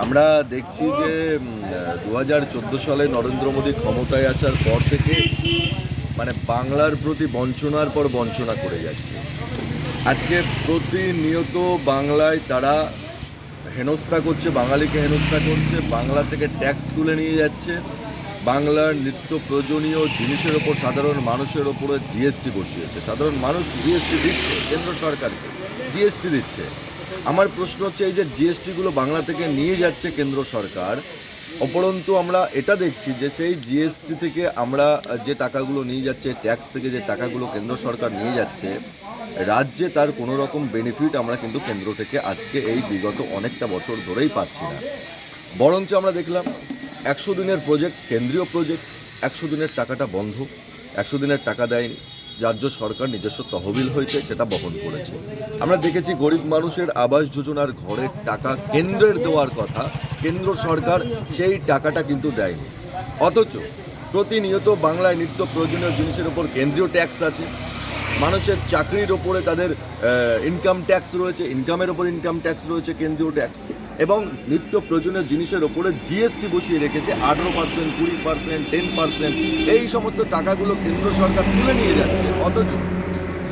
আমরা দেখছি যে 2014 সালে নরেন্দ্র মোদী ক্ষমতায় আসার পর থেকে বাংলার প্রতি বঞ্চনার পর বঞ্চনা করে যাচ্ছে। আজকে প্রতিনিয়ত বাংলায় তারা হেনস্থা করছে, বাঙালিকে হেনস্থা করছে, বাংলা থেকে ট্যাক্স তুলে নিয়ে যাচ্ছে, বাংলার নিত্য প্রয়োজনীয় জিনিসের ওপর সাধারণ মানুষের ওপরে জিএসটি বসিয়েছে। সাধারণ মানুষ জিএসটি দিচ্ছে, কেন্দ্র সরকারকে জিএসটি দিচ্ছে। আমার প্রশ্ন হচ্ছে, এই যে জিএসটিগুলো বাংলা থেকে নিয়ে যাচ্ছে কেন্দ্র সরকার, অপরন্তু আমরা এটা দেখছি যে সেই জিএসটি থেকে আমরা যে টাকাগুলো নিয়ে যাচ্ছে, ট্যাক্স থেকে যে টাকাগুলো কেন্দ্র সরকার নিয়ে যাচ্ছে, রাজ্যে তার কোনো রকম বেনিফিট আমরা কিন্তু কেন্দ্র থেকে আজকে এই বিগত অনেকটা বছর ধরেই পাচ্ছি না। বরঞ্চ আমরা দেখলাম 100 দিনের প্রজেক্ট, কেন্দ্রীয় প্রজেক্ট, 100 দিনের টাকাটা বন্ধ, 100 দিনের টাকা দেয়নি। রাজ্য সরকার নিজস্ব তহবিল হইতে সেটা বহন করেছে। আমরা দেখেছি গরিব মানুষের আবাস যোজনার ঘরের টাকা কেন্দ্রের দেওয়ার কথা, কেন্দ্র সরকার সেই টাকাটা কিন্তু দেয়নি। অথচ প্রতিনিয়ত বাংলায় নিত্য প্রয়োজনীয় জিনিসের উপর কেন্দ্রীয় ট্যাক্স আছে, মানুষের চাকরির ওপরে তাদের ইনকাম ট্যাক্স রয়েছে, ইনকামের ওপর ইনকাম ট্যাক্স রয়েছে, কেন্দ্রীয় ট্যাক্স, এবং নিত্য প্রয়োজনীয় জিনিসের ওপরে জিএসটি বসিয়ে রেখেছে 18%, 20%, 10%। এই সমস্ত টাকাগুলো কেন্দ্র সরকার তুলে নিয়ে যাচ্ছে, অথচ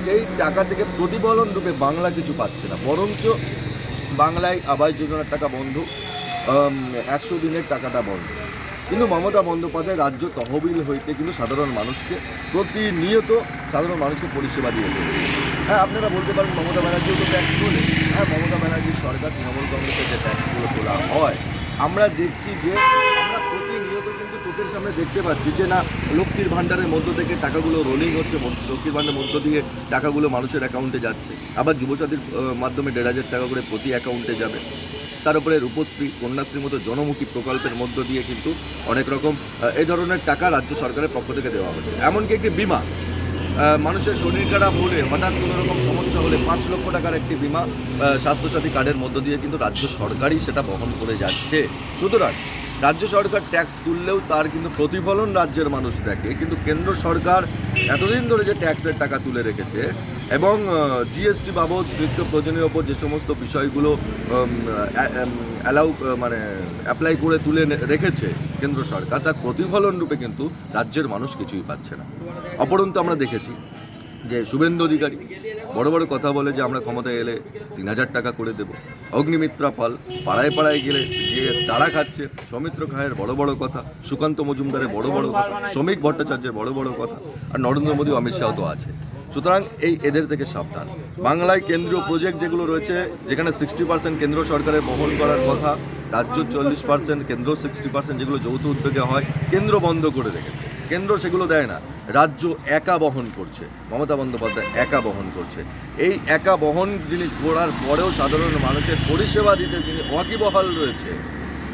সেই টাকা থেকে প্রতিফলন রূপে বাংলা কিছু পাচ্ছে না। বরঞ্চ বাংলায় আবাস যোজনার টাকা বন্ধ, 100 দিনের টাকাটা বন্ধ। কিন্তু মমতা বন্দ্যোপাধ্যায় রাজ্য তহবিল হইতে কিন্তু সাধারণ মানুষকে প্রতিনিয়ত সাধারণ মানুষকে পরিষেবা দিয়ে দেবে। হ্যাঁ, আপনারা বলতে পারেন মমতা ব্যানার্জিও তো ট্যাক্স তোলে। হ্যাঁ, মমতা ব্যানার্জির সরকার, তৃণমূল কংগ্রেসের যে ট্যাক্সগুলো তোলা হয়, আমরা দেখছি যে আমরা প্রতিনিয়ত কিন্তু চোখের সামনে দেখতে পাচ্ছি যে না, লক্ষ্মীর ভাণ্ডারের মধ্য থেকে টাকাগুলো রোলিং হচ্ছে, লক্ষ্মীর ভাণ্ডারের মধ্য দিয়ে টাকাগুলো মানুষের অ্যাকাউন্টে যাচ্ছে। আবার যুবসাথীর মাধ্যমে 1,500 টাকা করে প্রতি অ্যাকাউন্টে যাবে। তার উপরে রূপশ্রী, কন্যাশ্রীর মতো জনমুখী প্রকল্পের মধ্য দিয়ে কিন্তু অনেক রকম এই ধরনের টাকা রাজ্য সরকারের পক্ষ থেকে দেওয়া হচ্ছে। এমনকি একটি বিমা, মানুষের শরীর খারাপ হলে, হঠাৎ কোনো রকম সমস্যা হলে 5 লক্ষ টাকার একটি বিমা স্বাস্থ্যসাথী কার্ডের মধ্য দিয়ে কিন্তু রাজ্য সরকারই সেটা বহন করে যাচ্ছে। সুতরাং রাজ্য সরকার ট্যাক্স তুললেও তার কিন্তু প্রতিফলন রাজ্যের মানুষ দেখে। কিন্তু কেন্দ্র সরকার এতদিন ধরে যে ট্যাক্সের টাকা তুলে রেখেছে এবং জিএসটি বাবদ নিত্য প্রয়োজনীয় ওপর যে সমস্ত বিষয়গুলো অ্যাপ্লাই করে তুলে রেখেছে কেন্দ্র সরকার, তার প্রতিফলন রূপে কিন্তু রাজ্যের মানুষ কিছুই পাচ্ছে না। অপরন্তু আমরা দেখেছি যে শুভেন্দু অধিকারী বড় বড় কথা বলে যে আমরা ক্ষমতায় এলে 3,000 টাকা করে দেব। অগ্নিমিত্রা পাল পাড়ায় পাড়ায় গিয়ে তারা খাচ্ছে। সৌমিত্র খায়ের বড় বড় কথা, সুকান্ত মজুমদারের বড় বড় কথা, শ্রমিক ভট্টাচার্যের বড় বড় কথা, আর নরেন্দ্র মোদী, অমিত শাহ তো আছে। সুতরাং এদের থেকে সাবধান। বাংলায় কেন্দ্রীয় প্রজেক্ট যেগুলো রয়েছে, যেখানে 60% কেন্দ্র সরকারের বহন করার কথা, রাজ্য 40%, কেন্দ্র 60%, যেগুলো যৌথ উদ্যোগে হয়, কেন্দ্র বন্ধ করে রেখেছে। কেন্দ্র সেগুলো দেয় না, রাজ্য একা বহন করছে। মমতা বন্দ্যোপাধ্যায় একা বহন করছে। এই একা বহন যিনি করার পরেও সাধারণ মানুষের পরিষেবা দিতে যিনি ওয়াকিবহাল রয়েছে,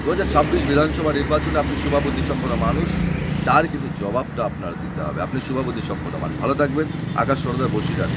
2026 বিধানসভা নির্বাচনে আপনি শুভাবুদ্ধি সম্পন্ন মানুষ, তার কিন্তু জবাবটা আপনার দিতে হবে। আপনি শুভাবুদ্ধি সম্পন্ন মানুষ। ভালো থাকবেন। আকাশ সরদার, বসিরহাট।